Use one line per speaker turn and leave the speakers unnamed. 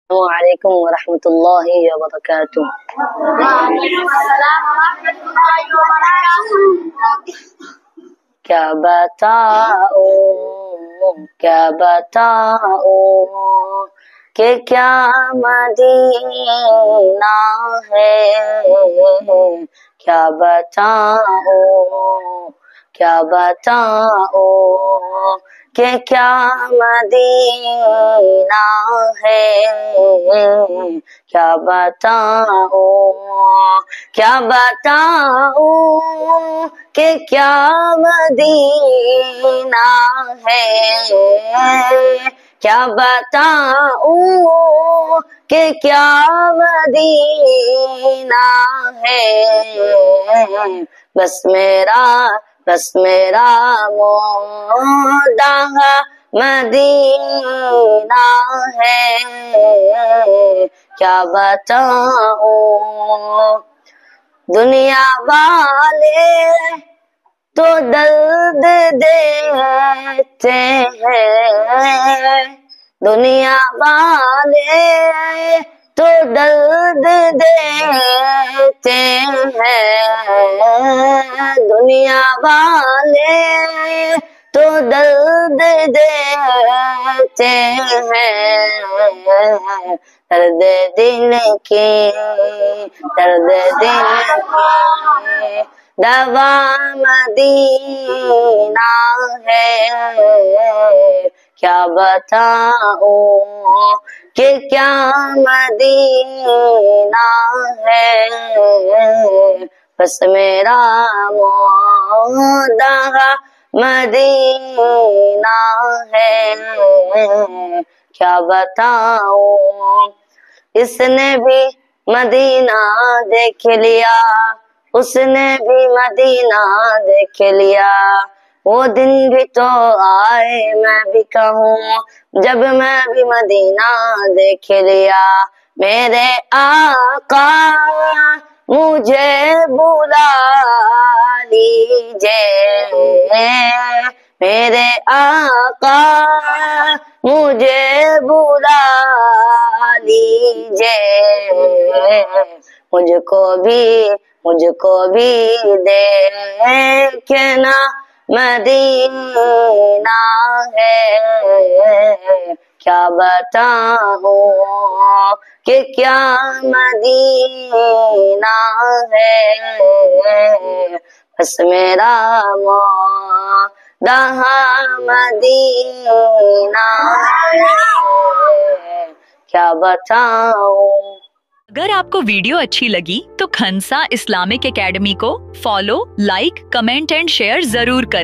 वालेकुम वरहमतुल्लाहि वबरकातुह। क्या बताऊं, क्या बताऊं कि क्या मदीना है। क्या बताऊं, क्या बताऊं कि क्या मदीना है। क्या बताऊं, क्या बताऊं कि क्या मदीना है। क्या बताऊं कि क्या मदीना है। बस मेरा, बस मेरा मोदा मदीना है। क्या बताऊं, दुनिया वाले तो दर्द देते हैं। दुनिया वाले तो दर्द देते हैं। दुनिया वाले तो दर्द देते हैं। दर्द दिल की, दर्द दिल की दवा मदीना है। क्या बताऊं कि क्या मदीना है। बस मेरा मोदा मदीना है। क्या बताऊं, इसने भी मदीना देख लिया, उसने भी मदीना देख लिया। वो दिन भी तो आए मैं भी कहूँ, जब मैं भी मदीना देख लिया। मेरे आका मुझे बुला लीजिए, मेरे आका मुझे बुला लीजिए। मुझको भी देखना मदीना है। क्या बताऊं कि क्या मदीना है। बस मेरा मोदा मदीना है। क्या बताऊं।
अगर आपको वीडियो अच्छी लगी तो खंसा इस्लामिक एकेडमी को follow, like, comment and share जरूर करें।